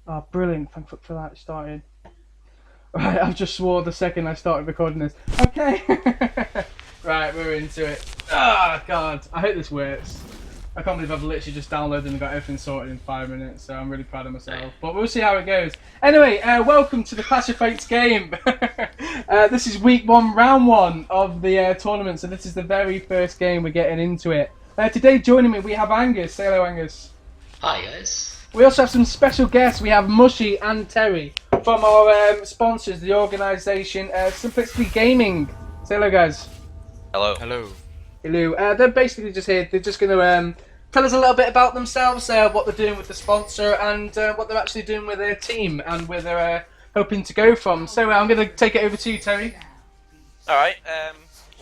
Oh, brilliant. Thank fuck for that. It started. Right, I've just swore the second I started recording this. Okay. Right, we're into it. Oh, God. I hope this works. I can't believe I've literally just downloaded and got everything sorted in 5 minutes, so I'm really proud of myself. But we'll see how it goes. Anyway, welcome to the Clash of Fates game. This is week 1, round 1 of the tournament, so this is the very first game we're getting into it. Today joining me, we have Angus. Say hello, Angus. Hi guys. We also have some special guests. We have Mushy and Terry from our sponsors, the organisation Simplicity Gaming. Say hello, guys. Hello. Hello. Hello. They're basically just here. They're just going to tell us a little bit about themselves, what they're doing with the sponsor, and what they're actually doing with their team, and where they're hoping to go from. So I'm going to take it over to you, Terry. Alright,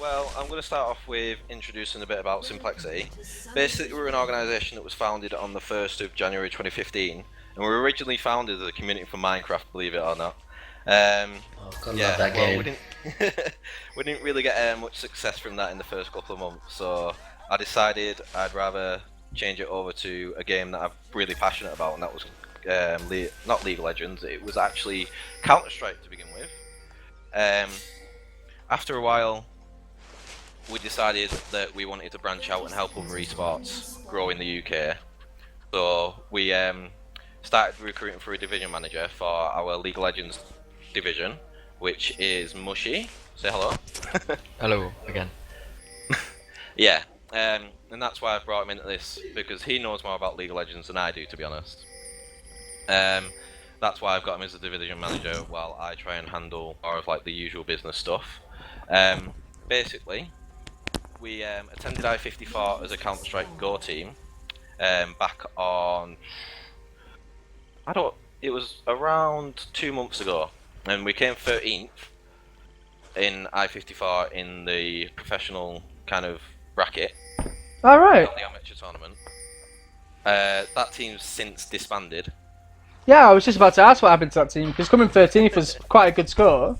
well, I'm going to start off with introducing a bit about Simplexity. Basically, we're an organisation that was founded on the 1st of January 2015, and we were originally founded as a community for Minecraft, believe it or not. God, love that game. We didn't really get much success from that in the first couple of months, so I decided I'd rather change it over to a game that I'm really passionate about, and that was not League of Legends, it was actually Counter-Strike to begin with. After a while, we decided that we wanted to branch out and help other esports grow in the UK. So we started recruiting for a division manager for our League of Legends division, which is Mushy. Say hello. Hello again. Yeah, and that's why I brought him into this, because he knows more about League of Legends than I do, to be honest. That's why I've got him as a division manager, while I try and handle more of like the usual business stuff. Basically, we attended I-54 as a Counter-Strike Go team back on, it was around 2 months ago, and we came 13th in I-54 in the professional kind of bracket. All right. The amateur tournament. That team's since disbanded. Yeah, I was just about to ask what happened to that team, because coming 13th was quite a good score.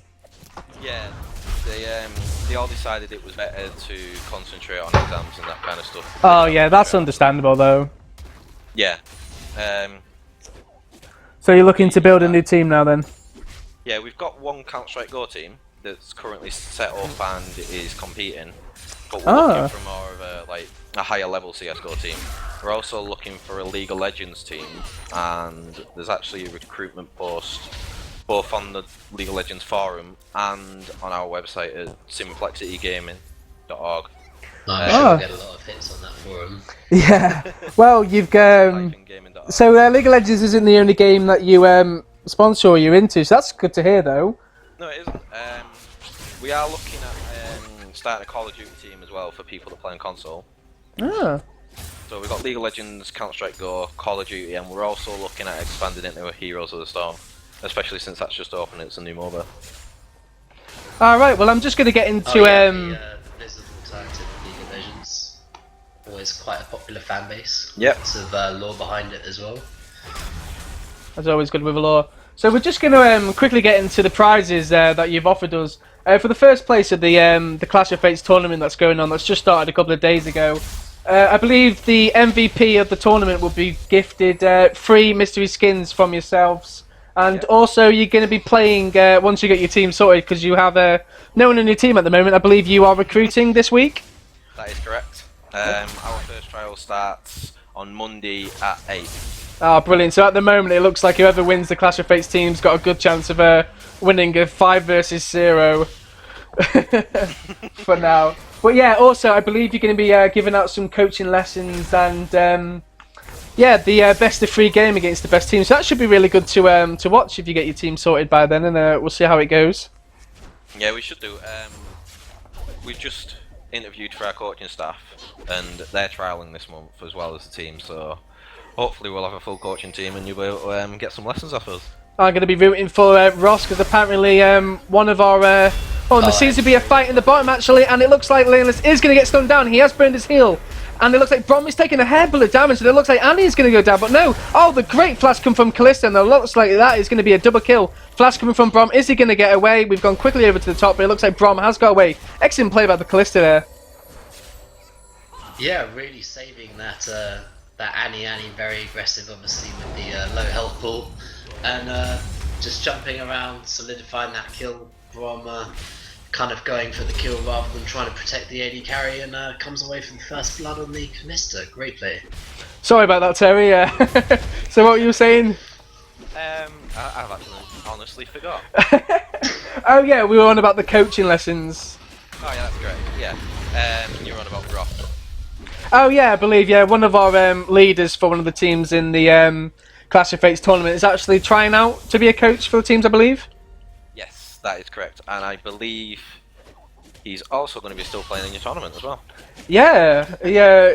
Yeah, they all decided it was better to concentrate on exams and that kind of stuff. Oh yeah, that's understandable though. Yeah. So you're looking to build a new team now then? Yeah, we've got one Counter-Strike Go team that's currently set up and is competing, but we're looking for more of a higher level CS:GO team. We're also looking for a League of Legends team, and there's actually a recruitment post both on the League of Legends forum and on our website at simplexitygaming.org. I'm sure we'll get a lot of hits on that forum. Yeah. Well, you've so League of Legends isn't the only game that you sponsor or you're into, so that's good to hear though. No, it isn't. We are looking at starting a Call of Duty team as well for people that play on console. Ah. So we've got League of Legends, Counter-Strike Go, Call of Duty, and we're also looking at expanding into a Heroes of the Storm, especially since that's just open. It's a new MOBA. All right. Well, I'm just going to get into the Blizzard alternative League of Legends. Always quite a popular fan base. Yep. Lots of lore behind it as well. As always, good with a law. So we're just going to quickly get into the prizes that you've offered us for the first place of the Clash of Fates tournament that's going on. That's just started a couple of days ago. I believe the MVP of the tournament will be gifted 3 mystery skins from yourselves, and also you're going to be playing once you get your team sorted, because you have no one in your team at the moment. I believe you are recruiting this week. That is correct. Our first trial starts on Monday at 8. Ah, brilliant. So at the moment, it looks like whoever wins the Clash of Fates team's got a good chance of winning a 5 versus 0 for now. But yeah, also, I believe you're going to be giving out some coaching lessons and, the best of 3 game against the best team. So that should be really good to watch if you get your team sorted by then, and we'll see how it goes. Yeah, we should do. We've just interviewed for our coaching staff, and they're trialling this month as well as the team, so hopefully we'll have a full coaching team and you'll be able to get some lessons off us. I'm going to be rooting for Ross, because apparently one of our... there seems to be a fight in the bottom actually, and it looks like Laneless is going to get stunned down. He has burned his heel, and it looks like Brom is taking a hair full of damage, and it looks like Annie is going to go down, but no! Oh, the great flash come from Callista, and it looks like that is going to be a double kill. Flash coming from Brom, is he going to get away? We've gone quickly over to the top, but it looks like Brom has got away. Excellent play by the Callista there. Yeah, really saving that Annie very aggressive, obviously, with the low health pool. and just jumping around, solidifying that kill from kind of going for the kill rather than trying to protect the AD carry, and comes away from the first blood on the canister. Great play. Sorry about that, Terry. So what were you saying? I've actually honestly forgot. Oh yeah, we were on about the coaching lessons. Oh yeah, that's great. Yeah. You're on about Brock. Oh yeah, I believe one of our leaders for one of the teams in the Clash of Fates tournament is actually trying out to be a coach for the teams, I believe. Yes, that is correct, and I believe he's also going to be still playing in your tournament as well. Yeah,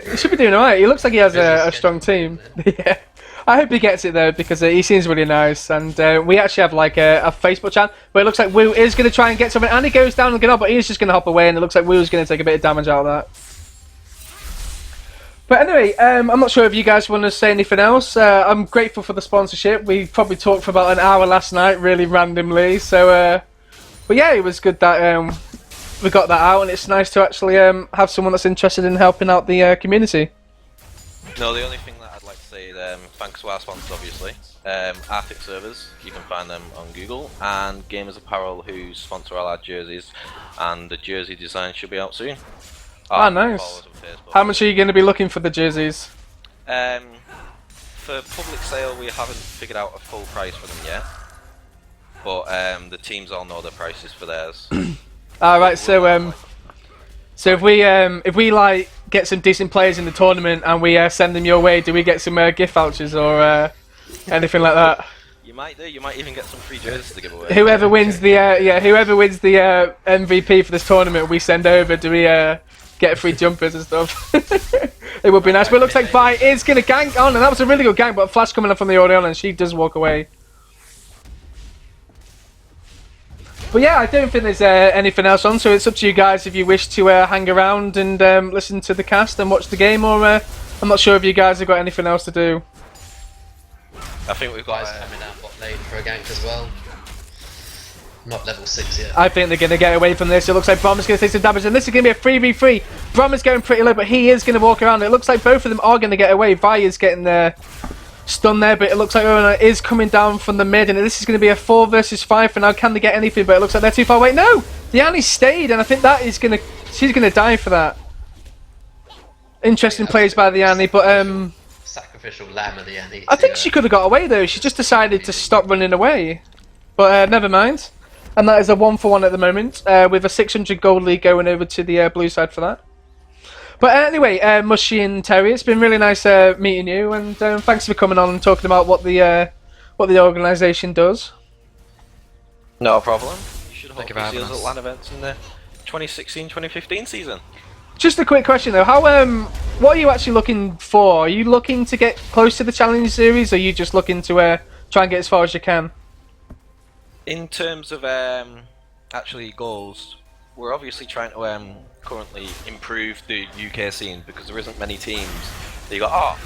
he should be doing alright. He looks like he has a strong team. Yeah, I hope he gets it though, because he seems really nice. And we actually have like a Facebook chat where it looks like Wu is going to try and get something, and he goes down and get up, but he's just going to hop away, and it looks like Wu's going to take a bit of damage out of that. But anyway, I'm not sure if you guys want to say anything else. I'm grateful for the sponsorship. We probably talked for about an hour last night, really randomly. So, but yeah, it was good that we got that out, and it's nice to actually have someone that's interested in helping out the community. No, the only thing that I'd like to say is thanks to our sponsors, obviously. Arctic Servers, you can find them on Google, and Gamers Apparel, who sponsor all our jerseys, and the jersey design should be out soon. Ah, nice. How much are you going to be looking for the jerseys? For public sale, we haven't figured out a full price for them yet, but the teams all know the prices for theirs. Alright, so if we like get some decent players in the tournament and we send them your way, do we get some gift vouchers or anything like that? You might do. You might even get some free jerseys to give away. Whoever wins the MVP for this tournament, we send over. Do we get free jumpers and stuff? It would be nice. But it looks like Vi is gonna gank on, and that was a really good gank. But a flash coming up from the Orion, and she does walk away. But yeah, I don't think there's anything else on, so it's up to you guys if you wish to hang around and listen to the cast and watch the game, or I'm not sure if you guys have got anything else to do. I think we've got Guys coming out bot lane for a gank as well. Not level 6 yet. I think they're going to get away from this. It looks like Brom is going to take some damage, and this is going to be a 3v3. Brom is going pretty low, but he is going to walk around. It looks like both of them are going to get away. Vi is getting stunned there, but it looks like Rona is coming down from the mid, and this is going to be a 4 versus 5 for now. Can they get anything? But it looks like they're too far away. No! Diani stayed, and I think that is she's going to die for that. Interesting plays by Diani, but Sacrificial lamb of the Annie. I think she could have got away though. She just decided to stop running away. But never mind. And that is a 1-for-1 at the moment, with a 600 gold lead going over to the blue side for that. But anyway, Mushy and Terry, it's been really nice meeting you, and thanks for coming on and talking about what the organisation does. no problem. You should Thank you hopefully for see us having at us. LAN events in the 2016-2015 season. Just a quick question though, how what are you actually looking for? Are you looking to get close to the Challenge Series, or are you just looking to try and get as far as you can? In terms of actually goals, we're obviously trying to currently improve the UK scene, because there isn't many teams that you go, oh,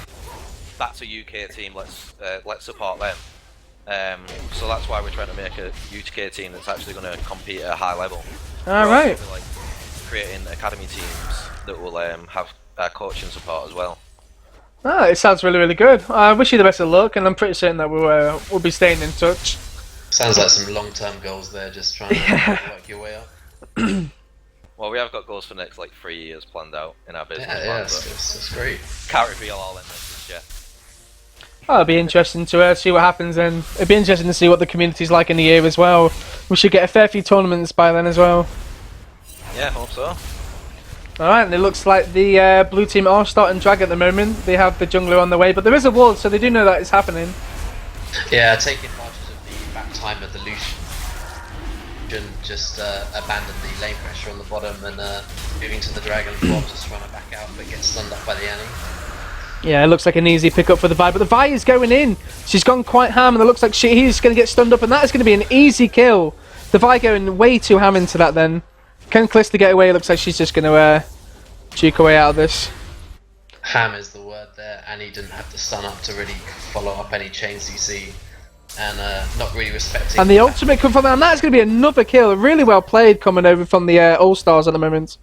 that's a UK team, let's support them. So that's why we're trying to make a UK team that's actually going to compete at a high level. Alright. Like creating academy teams that will have coaching support as well. Ah, it sounds really, really good. I wish you the best of luck, and I'm pretty certain that we'll be staying in touch. Sounds like some long-term goals there, just trying to work your way up. Well, we have got goals for the next 3 years planned out in our business Yeah, plan, it's great. but can't reveal all them just yet. Oh, it'll be interesting to see what happens, and it'd be interesting to see what the community's like in the year as well. We should get a fair few tournaments by then as well. Yeah, hope so. Alright, and it looks like the blue team are starting drag at the moment. They have the jungler on the way, but there is a ward, so they do know that it's happening. Yeah, taking advantage of the back time of the Lucian, just abandon the lane pressure on the bottom and moving to the dragon. Bob just trying to back out, but gets stunned up by the Annie. Yeah, it looks like an easy pickup for the Vi, but the Vi is going in. She's gone quite ham, and it looks like he's going to get stunned up, and that is going to be an easy kill. The Vi going way too ham into that then. Can Calista get away? It looks like she's just going to juke away out of this. Ham is the word there. Annie didn't have the stun up to really follow up any chain CC, and not really respecting. And the ultimate come from, and that's going to be another kill. Really well played coming over from the Allstars at the moment.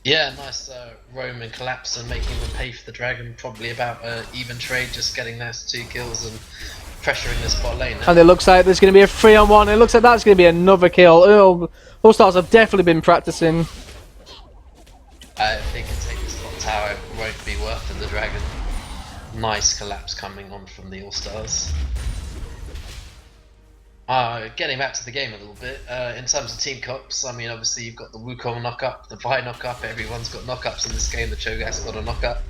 Yeah, nice roam and collapse and making them pay for the dragon. Probably about even trade, just getting those 2 kills and pressuring this bot lane now. And it looks like there's going to be a 3-on-1. It looks like that's going to be another kill. Oh, Allstars have definitely been practicing. If they can take this bot tower, it won't be worth it, the dragon. Nice collapse coming on from the Allstars. Getting back to the game a little bit, in terms of team comps, I mean, obviously you've got the Wukong knock-up, the Vi knock-up, everyone's got knock-ups in this game, the Cho'Gath's got a knock-up.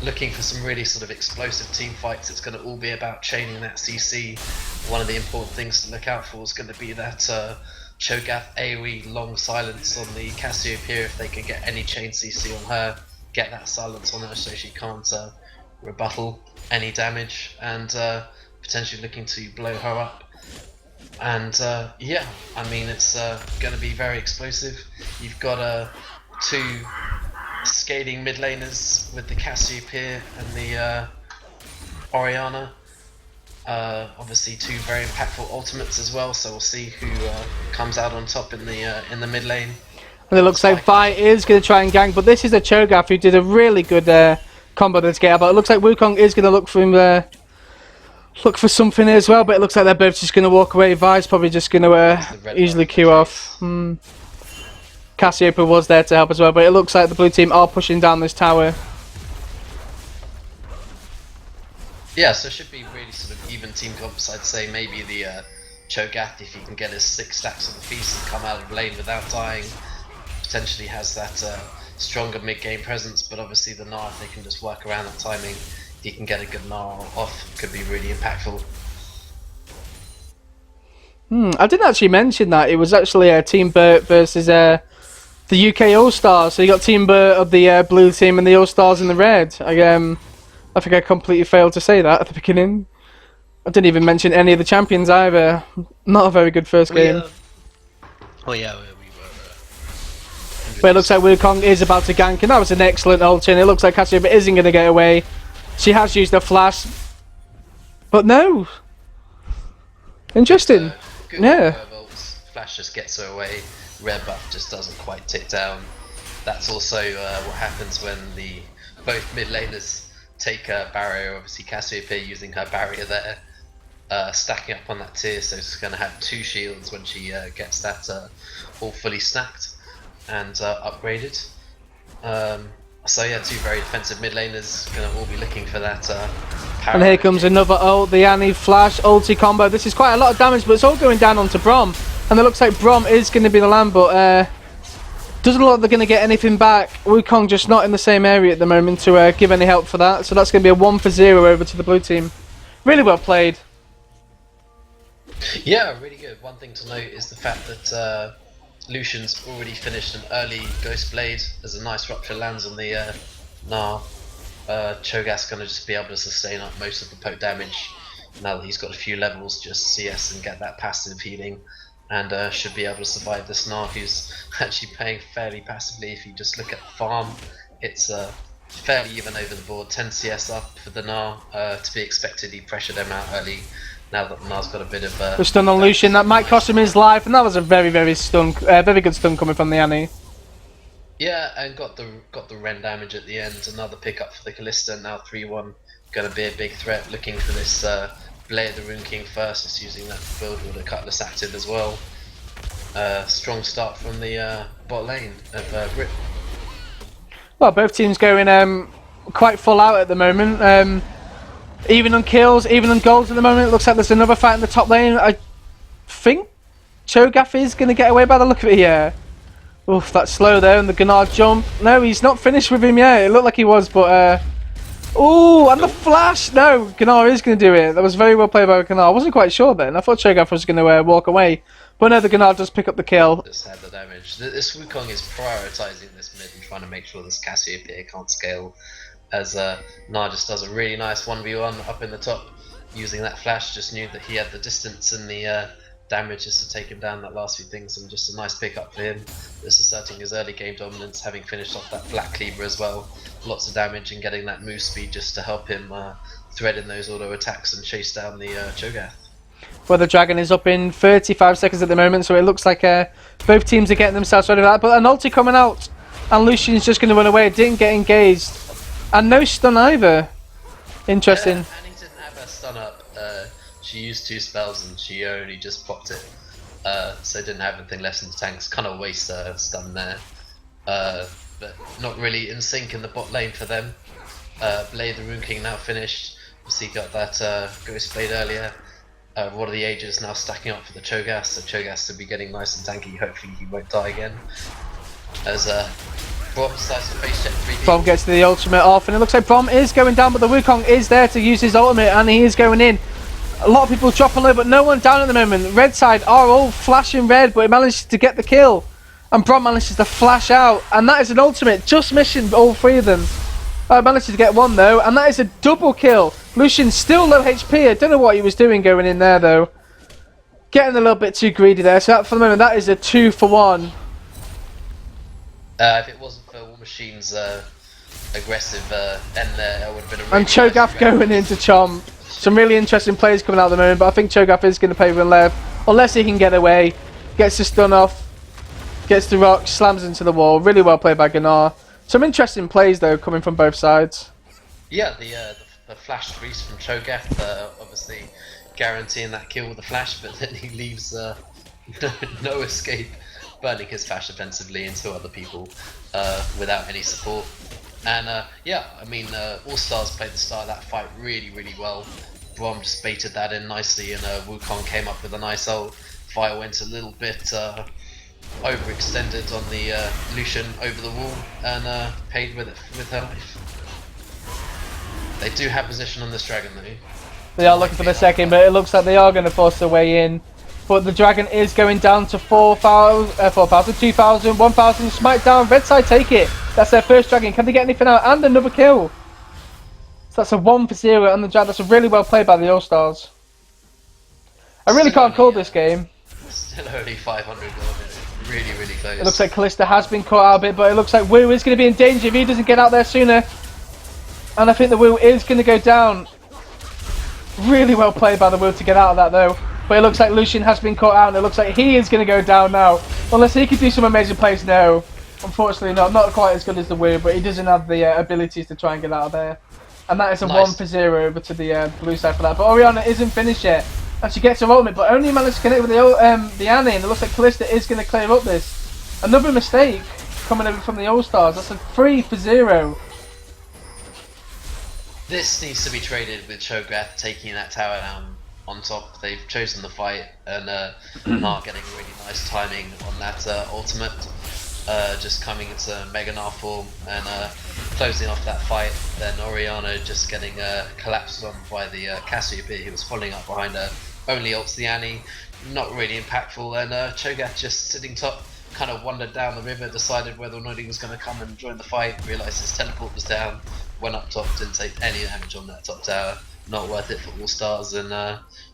Looking for some really sort of explosive team fights, it's going to all be about chaining that CC. One of the important things to look out for is going to be that Cho'Gath AoE long silence on the Cassiopeia. If they can get any chain CC on her, get that silence on her so she can't rebuttal any damage, and potentially looking to blow her up. And yeah, I mean, it's going to be very explosive. You've got two scaling mid laners with the Cassiopeia and the Orianna. Obviously two very impactful ultimates as well, so we'll see who comes out on top in the mid lane. And it looks like Vi is going to try and gank, but this is a Cho'Gath who did a really good combo to get out. But it looks like Wukong is going to look for him, look for something as well. But it looks like they're both just going to walk away. Vi's probably just going to easily queue off. Cassiopeia was there to help as well, but it looks like the blue team are pushing down this tower. Yeah, so it should be really sort of even team comps. I'd say maybe the Cho'Gath, if he can get his 6 stacks of the feast and come out of lane without dying, potentially has that stronger mid-game presence. But obviously the Gnar, if they can just work around that timing, if he can get a good Gnar off, could be really impactful. I didn't actually mention that. It was actually Team B3rt versus the UK All-Stars. So you got Team B3rt of the blue team and the All-Stars in the red. I think I completely failed to say that at the beginning. I didn't even mention any of the champions either. Not a very good first game. Well, yeah, we were. But it looks like Wukong is about to gank, and that was an excellent ult, and it looks like Cassiopeia isn't going to get away. She has used her flash, but no. Interesting. Good Yeah. Flash just gets her away. Red buff just doesn't quite tick down. That's also what happens when both mid laners take a barrier. Obviously Cassiopeia using her barrier there, stacking up on that tier, so she's going to have 2 shields when she gets that all fully stacked and upgraded. So yeah, 2 very defensive mid laners going to all be looking for that power. And here comes another ult, the Annie flash ulti combo. This is quite a lot of damage, but it's all going down onto Braum. And it looks like Braum is going to be the land, but doesn't look like they're going to get anything back. Wukong just not in the same area at the moment to give any help for that. So that's going to be a 1-0 over to the blue team. Really well played. Yeah, really good. One thing to note is the fact that Lucian's already finished an early Ghost Blade as a nice rupture lands on the Gnar. Cho'Gath's going to just be able to sustain up most of the poke damage now that he's got a few levels, just CS and get that passive healing, and should be able to survive this Gnar, who's actually playing fairly passively. If you just look at the farm, it's fairly even over the board. 10 CS up for the Gnar, to be expected. He pressured them out early. Now that Gnar's got a bit of The stun on Lucian, that might cost him his life, and that was a very good stun coming from the Annie. Yeah, and got the Ren damage at the end. Another pickup for the Callista. Now 3-1, going to be a big threat. Looking for this Blade the Rune King first. Just using that build with the Cutlass active as well. Strong start from the bot lane of B3rt. Well, both teams going quite full out at the moment. Even on kills, even on goals at the moment. It looks like there's another fight in the top lane. I think Cho'Gath is going to get away by the look of it here. Oof, that's slow though, and the Gnar jump. No, he's not finished with him yet. It looked like he was, but ooh, and the flash! No, Gnar is going to do it. That was very well played by Gnar. I wasn't quite sure then. I thought Cho'Gath was going to walk away. But no, the Gnar does pick up the kill. Just had the damage. This Wukong is prioritising this mid and trying to make sure this Cassiopeia can't scale, as Gnar just does a really nice 1v1 up in the top. Using that flash, just knew that he had the distance and the damage just to take him down that last few things, and just a nice pickup for him. Just asserting his early game dominance, having finished off that Black Cleaver as well. Lots of damage and getting that move speed just to help him thread in those auto attacks and chase down the Cho'Gath. Well, the Dragon is up in 35 seconds at the moment, so it looks like both teams are getting themselves ready for that. But an ulti coming out, and Lucian's just going to run away. It didn't get engaged. And no stun either. Interesting. And he didn't have a stun up. She used 2 spells and she only just popped it. So didn't have anything left in the tanks. Kind of waste stun there. But not really in sync in the bot lane for them. Blade the Rune King now finished. Obviously got that Ghost Blade earlier. One of the Ages now stacking up for the Cho'Gath, so Cho'Gath to be getting nice and tanky. Hopefully he won't die again. As Brom starts to face check 3 people. Brom gets the ultimate off, and it looks like Brom is going down, but the Wukong is there to use his ultimate, and he is going in. A lot of people dropping low, but no one down at the moment. Red side are all flashing red, but he manages to get the kill. And Brom manages to flash out, and that is an ultimate, just missing all 3 of them. Manages to get 1 though, and that is a double kill. Lucian still low HP, I don't know what he was doing going in there though. Getting a little bit too greedy there, so that, for the moment that is a 2 for 1. If it wasn't for War Machine's aggressive end there, it would have been a really And Cho'Gath going into Chomp. Some really interesting plays coming out at the moment, but I think Cho'Gath is going to play with left. Unless he can get away, gets the stun off, gets the rock, slams into the wall. Really well played by Gunnar. Some interesting plays though coming from both sides. Yeah, the flash freeze from Cho'Gath, obviously guaranteeing that kill with the flash, but then he leaves no escape, burning his flash defensively into other people without any support. And yeah, I mean, Allstars played the start of that fight really, really well. Brom just baited that in nicely, and Wukong came up with a nice ult. Fire went a little bit overextended on the Lucian over the wall, and paid with it with her life. They do have position on this dragon though. They are looking for the second, but it looks like they are going to force their way in. But the dragon is going down to 4,000, 2,000, 1,000. Smite down. Red side take it. That's their first dragon. Can they get anything out? And another kill. So that's a 1 for 0 on the dragon. That's a really well played by the All-Stars. I really can't call this game. Still only 500 gold. Really, really close. It looks like Callista has been caught out a bit, but it looks like Wu is going to be in danger if he doesn't get out there sooner. And I think the Wu is going to go down. Really well played by the Wu to get out of that though. But it looks like Lucian has been caught out, and it looks like he is going to go down now. Unless he could do some amazing plays, no. Unfortunately not. Not quite as good as the Wu, but he doesn't have the abilities to try and get out of there. And that is a Nice. 1 for 0 over to the blue side for that. But Orianna isn't finished yet. And she gets her ultimate, but only managed to connect with the Annie, and it looks like Callista is going to clear up this. Another mistake coming over from the All-Stars. That's a 3 for 0. This needs to be traded with Cho'Gath taking that tower down on top. They've chosen the fight, and not getting really nice timing on that ultimate. Just coming into Mega Gnar form and closing off that fight. Then Orianna just getting collapsed on by the Cassiopeia, who was following up behind her. Only ults the Annie, not really impactful. And Cho'Gath just sitting top, kind of wandered down the river, decided whether or not he was going to come and join the fight. Realised his teleport was down, went up top, didn't take any damage on that top tower. Not worth it for Allstars, and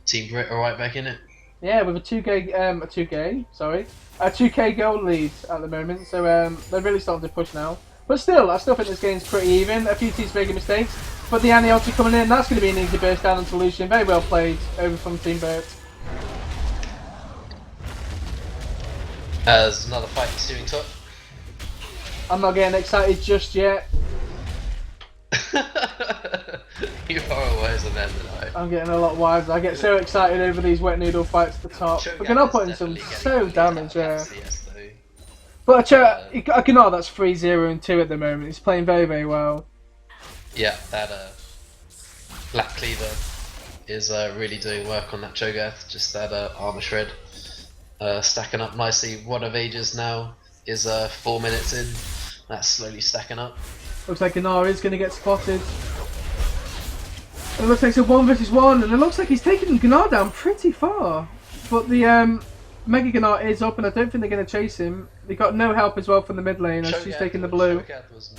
Team B3rt are right back in it. Yeah, with a 2k goal lead at the moment, so they're really starting to push now. But still, I still think this game's pretty even. A few teams making mistakes, but the Annie ulti coming in, that's going to be an easy burst down onto Lucian. Very well played over from Team B3rt. There's another fight ensuing top. I'm not getting excited just yet. You are always on them tonight. I'm getting a lot wiser. I get so excited over these wet noodle fights at the top. But Gunnar putting some so damage there. But Gunnar, that's 3-0 and 2 at the moment. He's playing very, very well. Yeah, that Black Cleaver is really doing work on that Cho'Gath. Just that armor shred. Stacking up nicely. One of Ages now is 4 minutes in. That's slowly stacking up. Looks like Gunnar is going to get spotted. It looks like it's a 1 versus 1, and it looks like he's taking Gunnar down pretty far. But the Mega Gunnar is up, and I don't think they're going to chase him. They got no help as well from the mid lane as she's taking the blue. Cho'Gath was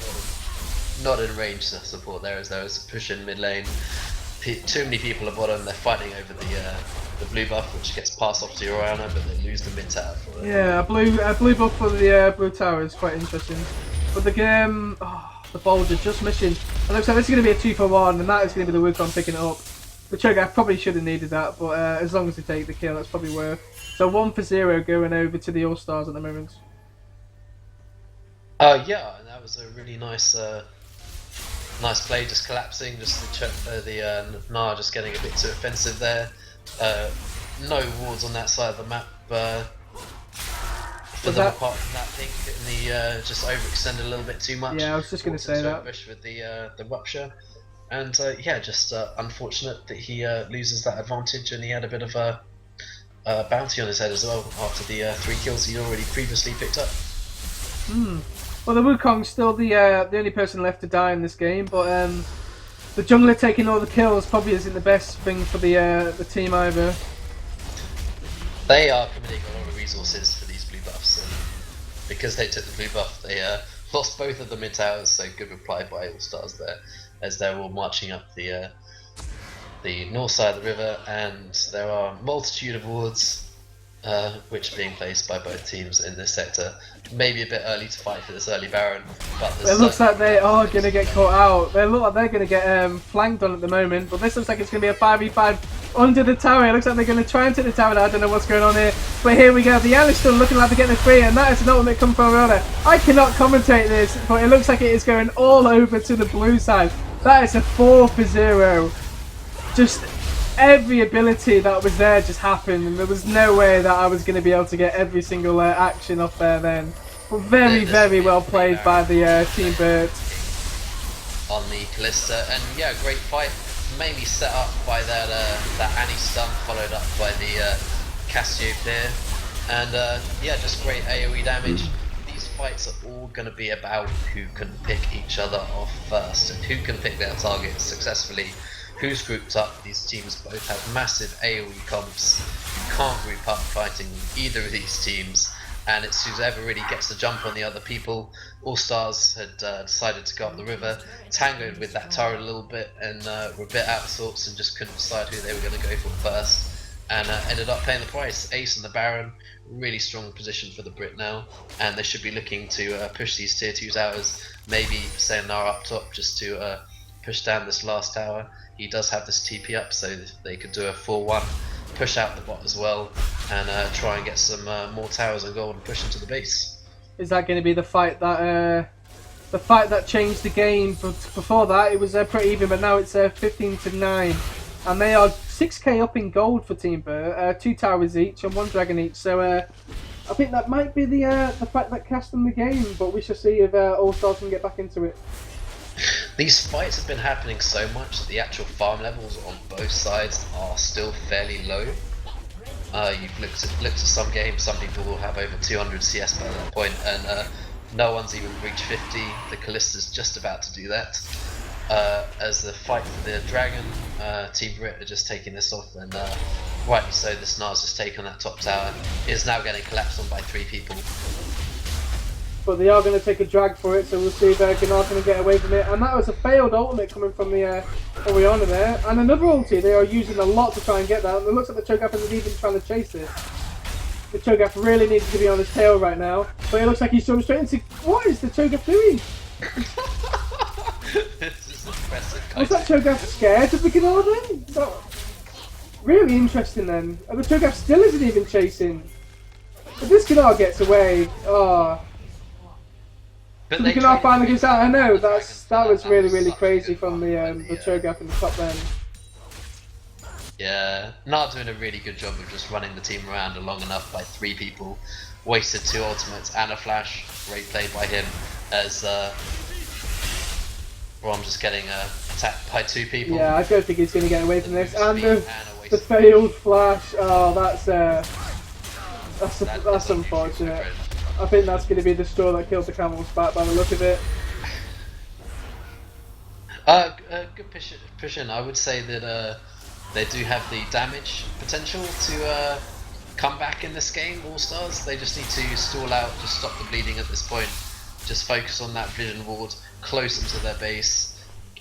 not in range to support there, as there was a push in mid lane. Too many people at bottom. They're fighting over the blue buff, which gets passed off to Orianna, but they lose the mid tower for it. Yeah, a blue buff for the blue tower is quite interesting. But the game, the Boulder just missing. It looks like this is going to be a 2 for 1, and that is going to be the Wukong picking it up. The Cho'Gath probably should have needed that, but as long as they take the kill, that's probably worth. So 1 for 0 going over to the All-Stars at the moment. Yeah, and that was a really nice Nice play, just collapsing, just the Gnar just getting a bit too offensive there. No wards on that side of the map for them apart from that pink, and the just overextended a little bit too much. Yeah, I was just going to say that. Bush with the rupture, and yeah, just unfortunate that he loses that advantage, and he had a bit of a bounty on his head as well after the 3 kills he'd already previously picked up. Well, the Wukong's still the only person left to die in this game, but the jungler taking all the kills probably isn't the best thing for the team either. They are committing a lot of resources for these blue buffs, and because they took the blue buff, they lost both of the mid towers. So good reply by Allstars there, as they're all marching up the north side of the river, and there are a multitude of wards which are being placed by both teams in this sector. Maybe a bit early to fight for this early Baron, but it looks like they are going to get caught out. They look like they're going to get flanked on at the moment, but this looks like it's going to be a 5v5 under the tower. It looks like they're going to try and take the tower. I don't know what's going on here, but here we go. The Allstars looking like they're getting the free, and that is an ultimate come from Rona. I cannot commentate this, but it looks like it is going all over to the blue side. That is a 4 for 0. Just every ability that was there just happened, and there was no way that I was going to be able to get every single action off there then. But very well played by the Team B3rt. On the Callista, and yeah, great fight, mainly set up by that Annie stun, followed up by the Cassiopeia, and yeah, just great AoE damage. These fights are all going to be about who can pick each other off first, and who can pick their targets successfully. Who's grouped up. These teams both have massive AoE comps. You can't group up fighting either of these teams, and it's whoever really gets the jump on the other people. Allstars had decided to go up the river, tangoed with that turret a little bit, and were a bit out of sorts and just couldn't decide who they were going to go for first, and ended up paying the price. Ace and the Baron, really strong position for the Brit now, and they should be looking to push these tier 2s out, as maybe Sayonara up top just to push down this last tower. He does have this TP up, so they could do a 4-1, push out the bot as well, and try and get some more towers and gold and push into the base. Is that going to be the fight that changed the game? But before that, it was pretty even, but now it's 15-9, and they are 6k up in gold for Team B3rt, 2 towers each and 1 dragon each. So I think that might be the fact that cast them the game, but we shall see if Allstars can get back into it. These fights have been happening so much that the actual farm levels on both sides are still fairly low. You've looked at some games, some people will have over 200 CS by that point, and no one's even reached 50. The Callista's just about to do that. As the fight for the dragon, Team B3rt are just taking this off, and rightly so, the Snar's just taken that top tower. Is now getting collapsed on by 3 people. But they are going to take a drag for it, so we'll see if Gnar's going to get away from it. And that was a failed ultimate coming from the Orianna there. And another ulti, they are using a lot to try and get that. And it looks like the Cho'Gath isn't even trying to chase it. The Cho'Gath really needs to be on his tail right now. But it looks like he's jumping straight into... What is the Cho'Gath doing? This is impressive. Was that Cho'Gath scared of the Gnar then? So, really interesting then. And the Cho'Gath still isn't even chasing. If this Gnar gets away... Oh... But the Gnar finally gets out. I know, that was really crazy from the Cho'Gath in the top then. Yeah, Gnar doing a really good job of just running the team around long enough by 3 people. Wasted 2 ultimates and a flash. Great play by him, as Rom just getting attacked by 2 people. Yeah, I don't think he's going to get away from this. And the failed flash. Oh, that's unfortunate. I think that's going to be the straw that kills the camel's back by the look of it. Good push in. I would say that they do have the damage potential to come back in this game, Allstars. They just need to stall out, just stop the bleeding at this point. Just focus on that vision ward closer to their base.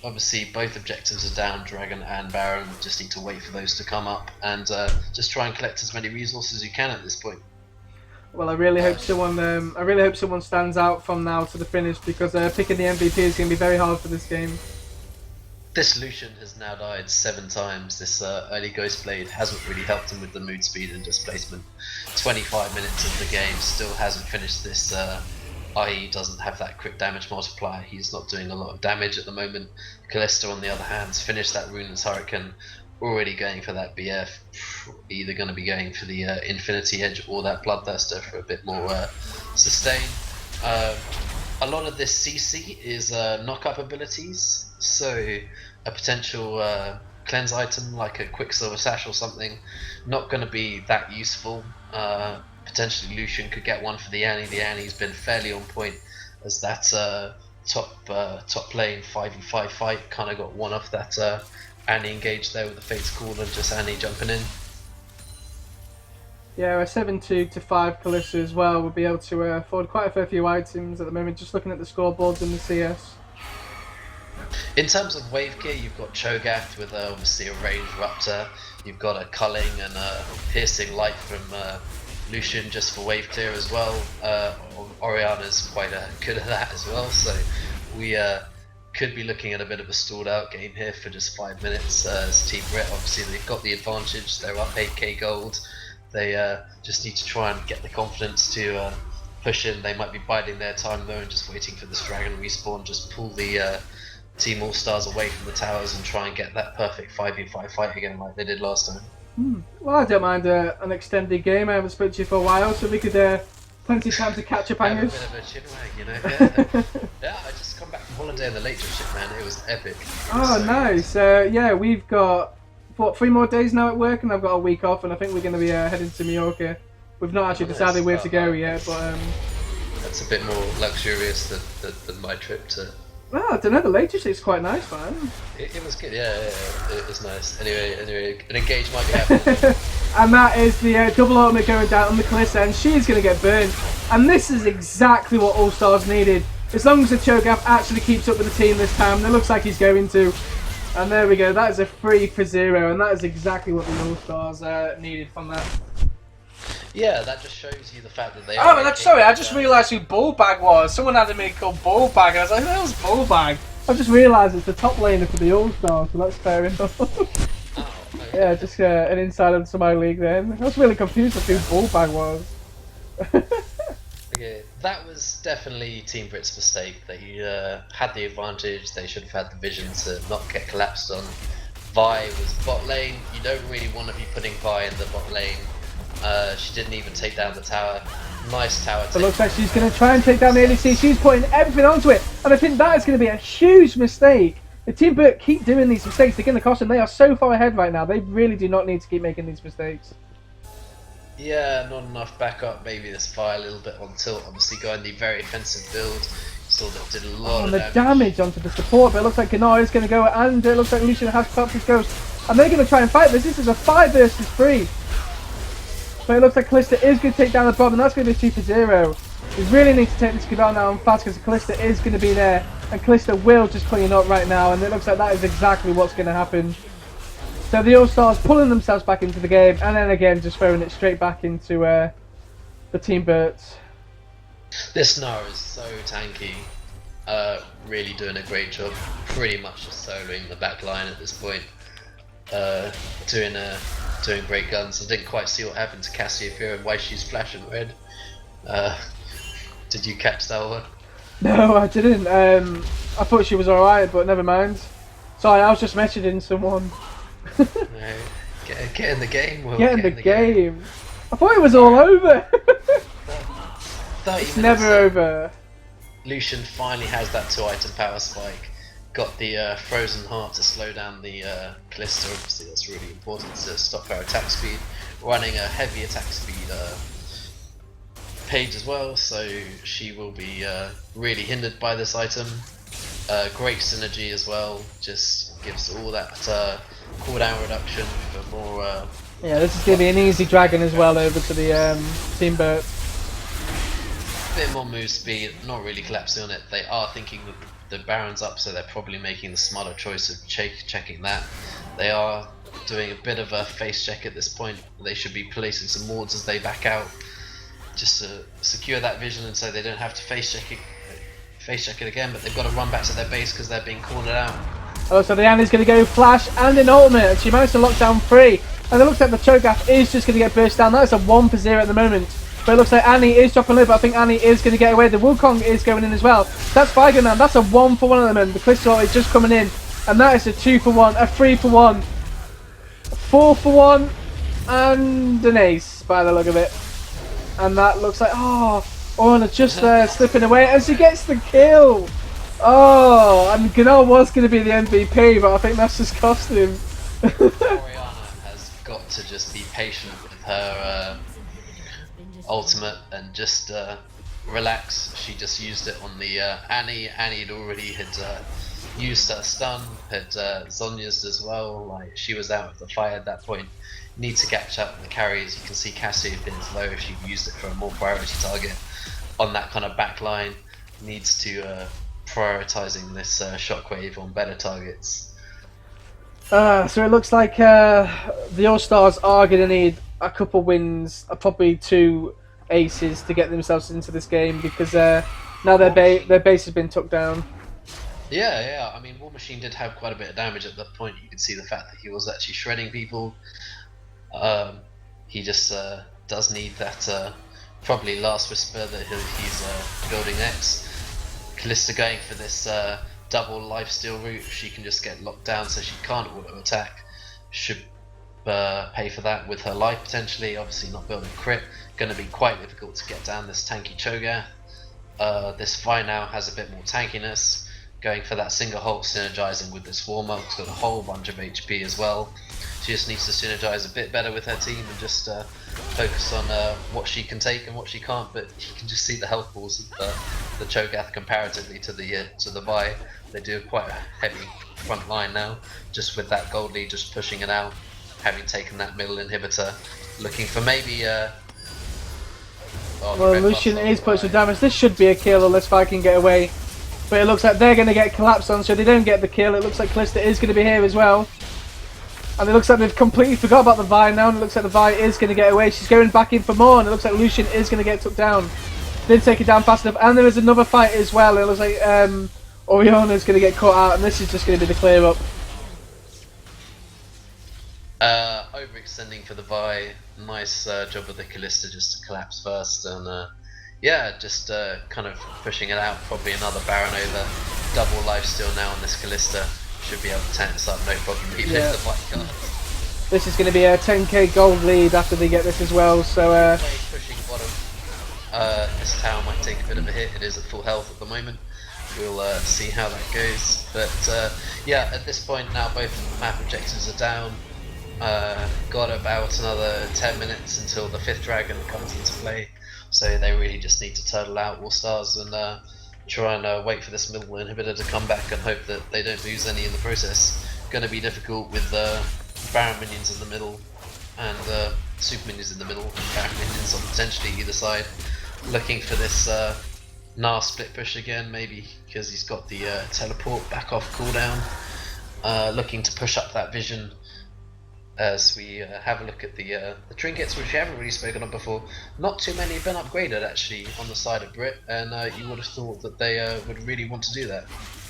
Obviously both objectives are down, Dragon and Baron. Just need to wait for those to come up, and just try and collect as many resources as you can at this point. Well, I really hope someone stands out from now to the finish, because picking the MVP is going to be very hard for this game. This Lucian has now died 7 times. This early Ghost Blade hasn't really helped him with the mood speed and displacement. 25 minutes of the game, still hasn't finished this i.e. doesn't have that crit damage multiplier. He's not doing a lot of damage at the moment. Kalista, on the other hand, has finished that Rune's Hurricane, already going for that BF, either going to be going for the Infinity Edge or that Bloodthirster for a bit more sustain. A lot of this CC is knock-up abilities, so a potential cleanse item like a Quicksilver Sash or something, not going to be that useful. Potentially Lucian could get one for the Annie. The Annie's been fairly on point as that top lane 5v5 fight, kind of got one off that Annie engaged there with the Fate's Call and just Annie jumping in. Yeah, a 7-2 to 5 Kalista as well would be able to afford quite a fair few items at the moment, just looking at the scoreboards in the CS. In terms of wave gear, you've got Cho'Gath with obviously a range Ruptor, you've got a Culling and a Piercing Light from Lucian just for wave clear as well. Orianna's quite good at that as well, so we could be looking at a bit of a stalled out game here for just 5 minutes. As Team B3rt, obviously they've got the advantage, they're up 8k gold, they just need to try and get the confidence to push in. They might be biding their time though and just waiting for this dragon respawn, just pull the Team Allstars away from the towers and try and get that perfect 5v5 fight again like they did last time. Well, I don't mind an extended game. I haven't spoken to you for a while, so we could plenty of time to catch up, Have a Angus. bit of a chinwag, you know. Yeah, I just come back from holiday in the Lake District, man. It was epic. It was Oh, so nice. Yeah, we've got, what, 3 more days now at work, and I've got a week off, and I think we're going to be heading to Mallorca. We've not actually Nice. decided where to go yet, but... That's a bit more luxurious than my trip to. well, I don't know, the Lake District's quite nice, man. It was good, yeah, it was nice. Anyway, an engage might be happening. And that is the double ultimate going down on the Kalista, and she's going to get burned. And this is exactly what Allstars needed. As long as the Cho'Gath actually keeps up with the team this time, and it looks like he's going to. And there we go, that is a 3 for 0, and that is exactly what the Allstars needed from that. Yeah, that just shows you the fact that they. Oh, sorry, I just realised who Bullbag was. Someone had a mate called Bullbag, and I was like, that was Bullbag. I just realised it's the top laner for the All-Stars, so that's fair enough. Oh, okay. Yeah, just an insider into my league then. I was really confused with who Bullbag was. Okay, that was definitely Team B3rt's mistake. They had the advantage, they should have had the vision to not get collapsed on. Vi was bot lane, you don't really want to be putting Vi in the bot lane. She didn't even take down the tower. Nice tower It take. looks like she's going to try and take down the ADC. She's putting everything onto it, and I think that is going to be a huge mistake. The Team B3rt keep doing these mistakes, they're going to cost them. They are so far ahead right now, they really do not need to keep making these mistakes. Yeah, not enough backup. Maybe this Vi a little bit on tilt. Obviously going the very offensive build. Saw that did a lot And of the damage onto the support, but it looks like Gnar is going to go, and it looks like Lucian has popped his ghost, and they're going to try and fight this. This is a 5 versus 3. But it looks like Kalista is going to take down the bottom, and that's going to be 2 for 0. We really need to take this down now and fast, because Kalista is going to be there, and Kalista will just clean up right now, and it looks like that is exactly what's going to happen. So the All-Stars pulling themselves back into the game, and then again just throwing it straight back into the Team B3rt. This Gnar is so tanky. Really doing a great job. Pretty much just soloing the back line at this point. Doing great guns. I didn't quite see what happened to Cassiopeia and why she's flashing red. Did you catch that one? No, I didn't. I thought she was alright, but never mind. Sorry, I was just messaging someone. No. Get in the game, Will. Get in the game. I thought it was all over. 30 It's minutes never in, over. Lucian finally has that 2-item power spike. Got the Frozen Heart to slow down the Kalista. Obviously that's really important to stop her attack speed. Running a heavy attack speed page as well, so she will be really hindered by this item. Great synergy as well, just gives all that cooldown reduction for more... Yeah, this is going to be an easy dragon as well over to the Team B3rt. bit more move speed, not really collapsing on it. They are thinking the Baron's up, so they're probably making the smarter choice of checking that. They are doing a bit of a face check at this point. They should be placing some wards as they back out, just to secure that vision, and so they don't have to face check it again. But they've got to run back to their base because they're being cornered out. Oh, so the Annie's going to go flash and an ultimate, and she managed to lock down 3. And it looks like the Cho'Gath is just going to get burst down. That's a 1 for 0 at the moment. But it looks like Annie is dropping low, but I think Annie is going to get away. The Wukong is going in as well. That's Vigo now. That's a 1-for-1 element. The Crystal is just coming in. And that is a 2-for-1, a 3-for-1, a 4-for-1, and an ace by the look of it. And that looks like, oh, Orna just slipping away as she gets the kill. Oh, and Gunnar was going to be the MVP, but I think that's just cost him. Oriana has got to just be patient with her ultimate and just relax. She just used it on the Annie. Annie had used her stun, had Zonya's as well. Like, she was out of the fight at that point. Need to catch up with the carries. You can see Cassie is low if she used it for a more priority target on that kind of back line. Needs to prioritizing this shockwave on better targets. So it looks like the All-Stars are going to need a couple wins, probably 2 aces to get themselves into this game, because now their base has been took down. Yeah. I mean, War Machine did have quite a bit of damage at that point. You could see the fact that he was actually shredding people. He just does need that probably last whisper that he's building X. Kalista going for this double lifesteal route. She can just get locked down, so she can't auto attack. Should pay for that with her life potentially. Obviously not building crit. Going to be quite difficult to get down this tanky Cho'Gath. This Vi now has a bit more tankiness. Going for that single Hulk, synergizing with this Warmog. It's got a whole bunch of HP as well. She just needs to synergize a bit better with her team and just focus on what she can take and what she can't. But you can just see the health balls of the Cho'Gath comparatively to the Vi. They do quite a heavy front line now, just with that gold lead just pushing it out, having taken that middle inhibitor, looking for maybe. Well, Lucian is putting some damage. This should be a kill unless Vi can get away. But it looks like they're going to get collapsed on, so they don't get the kill. It looks like Kalista is going to be here as well. And it looks like they've completely forgot about the Vi now, and it looks like the Vi is going to get away. She's going back in for more, and it looks like Lucian is going to get took down. Did take it down fast enough, and there is another fight as well. It looks like Oriana is going to get caught out, and this is just going to be the clear up. Overextending for the Vi. Nice job of the Kalista just to collapse first, and yeah, just kind of pushing it out. Probably another Baron over. Double lifesteal now on this Kalista. Should be able to tank this up, no problem. Even if the fight can't. This is going to be a 10k gold lead after they get this as well. So pushing bottom. This tower might take a bit of a hit. It is at full health at the moment. We'll see how that goes. But yeah, at this point now both map objectives are down. Got about another 10 minutes until the 5th dragon comes into play. So they really just need to turtle out Allstars and try and wait for this middle inhibitor to come back and hope that they don't lose any in the process. Going to be difficult with Baron minions in the middle and super minions in the middle and Baron minions on potentially either side. Looking for this Gnar split push again, maybe because he's got the teleport back off cooldown. Looking to push up that vision as we have a look at the trinkets, which we haven't really spoken of before. Not too many have been upgraded actually on the side of B3rt, and you would have thought that they would really want to do that,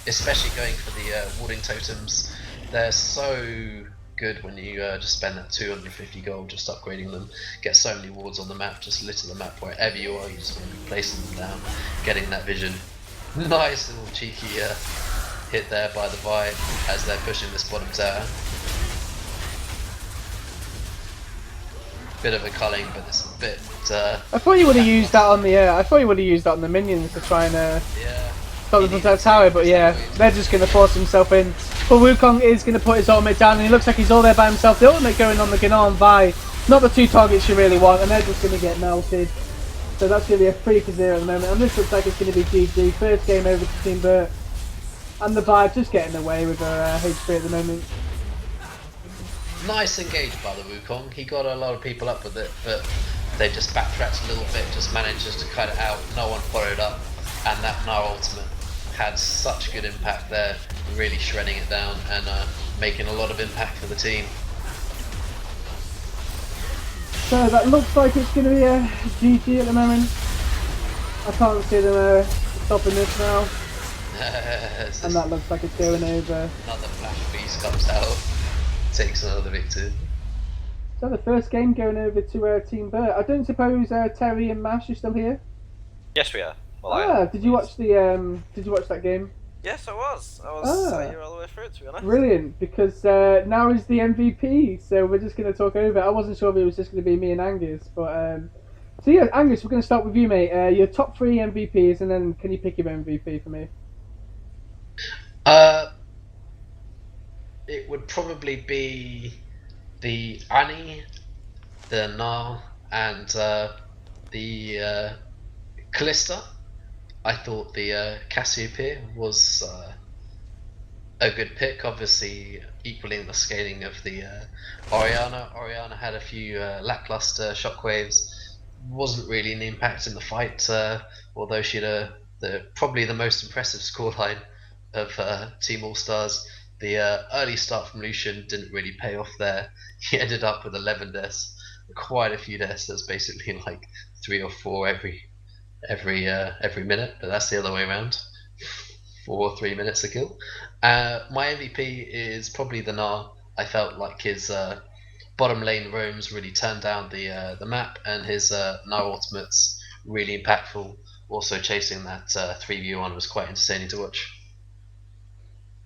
especially going for the warding totems. They're so good when you just spend that 250 gold just upgrading them. Get so many wards on the map, just litter the map wherever you are. You just want to be placing them down, getting that vision. Nice little cheeky hit there by the Vi as they're pushing this bottom tower. Bit of a culling, but it's a bit. I thought you would have used that on the. I thought you would have used that on the minions to try and stop them from that tower. But yeah, they're just going to force himself in. But Wukong is going to put his ultimate down, and he looks like he's all there by himself. The ultimate going on the Gunnar and Vi, not the 2 targets you really want, and they're just going to get melted. So that's going to be a 3-0 at the moment, and this looks like it's going to be GG. First game over to Team B3rt, and the Vi just getting away with their HP at the moment. Nice engage by the Wukong. He got a lot of people up with it, but they just backtracked a little bit, just managed to cut it out. No one followed up, and that Gnar ultimate had such good impact there, really shredding it down and making a lot of impact for the team. So that looks like it's going to be a GG at the moment. I can't see them stopping this now. And that looks like it's going over. Another flash beast comes out, takes another victory. So the first game going over to Team Burt. I don't suppose Terry and Mash are still here. Yes, we are. Well, I am. Did you watch the? Did you watch that game? Yes, I was. I was sat here all the way through it, to be honest. Brilliant, because now is the MVP, so we're just going to talk over it. I wasn't sure if it was just going to be me and Angus, but so yeah, Angus, we're going to start with you, mate. Your top 3 MVPs, and then can you pick your MVP for me? It would probably be the Annie, the Nar, and the Callista. I thought the Cassiopeia was a good pick, obviously equaling the scaling of the Oriana. Oriana had a few lackluster shockwaves, wasn't really an impact in the fight, although she had probably the most impressive scoreline of Team All-Stars. The early start from Lucian didn't really pay off there. He ended up with 11 deaths, quite a few deaths. That's basically like 3 or 4 every minute, but that's the other way around. 4 or 3 minutes a kill. My MVP is probably the Gnar. I felt like his bottom lane roams really turned down the map, and his Gnar ultimates really impactful. Also chasing that 3v1 was quite entertaining to watch.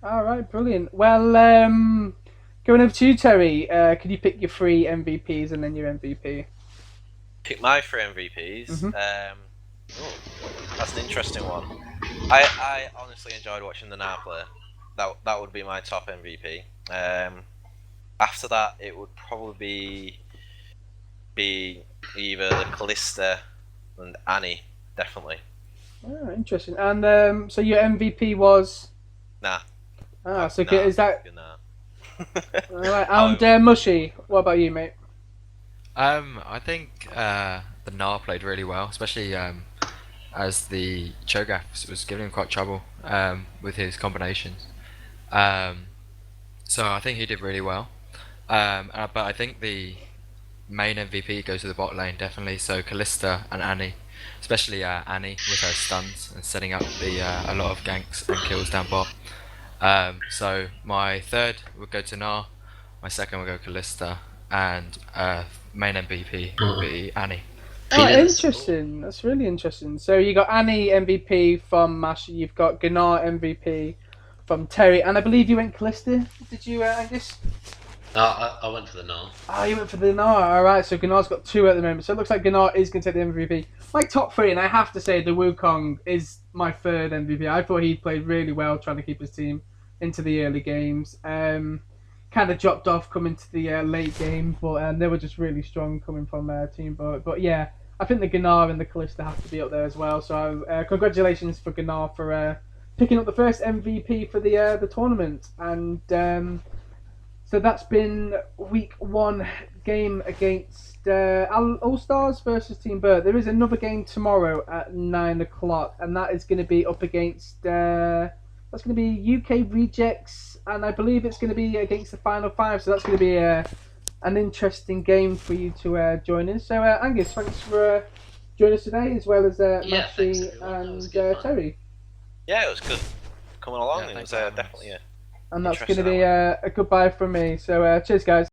Alright, brilliant. Well, going over to you, Terry, can you pick your 3 MVPs and then your MVP? Pick my 3 MVPs. Mm-hmm. That's an interesting one. I honestly enjoyed watching the Gnar play. That would be my top MVP. After that, it would probably be either the Callista and Annie, definitely. Oh, interesting. And so your MVP was? Nah. So is that? Alright, Oh. and Mushy, what about you, mate? I think the Gnar played really well, especially as the Cho'Gath was giving him quite trouble with his combinations. So I think he did really well. But I think the main MVP goes to the bot lane, definitely. So Callista and Annie, especially Annie with her stuns and setting up a lot of ganks and kills down bot. So my third would go to Gnar, my second would go Callista, and main MVP would be Annie. Oh, interesting. That's really interesting. So you got Annie MVP from Mash, you've got Gnar MVP from Terry, and I believe you went Callista. Did you, Angus? No, I went for the Gnar. Oh, you went for the Gnar. Alright, so Gnar's got 2 at the moment. So it looks like Gnar is going to take the MVP. My top 3, and I have to say the Wukong is my 3rd MVP. I thought he played really well trying to keep his team into the early games. Kind of dropped off coming to the late game, but they were just really strong coming from Team Boat. But yeah, I think the Gnar and the Callista have to be up there as well. So congratulations for Gnar for picking up the first MVP for the tournament. And so that's been week 1 game against Allstars versus Team Burt. There is another game tomorrow at 9 o'clock, and that is going to be up against that's going to be UK Rejects, and I believe it's going to be against the Final 5. So that's going to be an interesting game for you to join in. So Angus, thanks for joining us today, as well as Matthew and Terry. Yeah, it was good coming along. Yeah, It was thanks, definitely And that's going to interesting be a goodbye from me. So cheers, guys.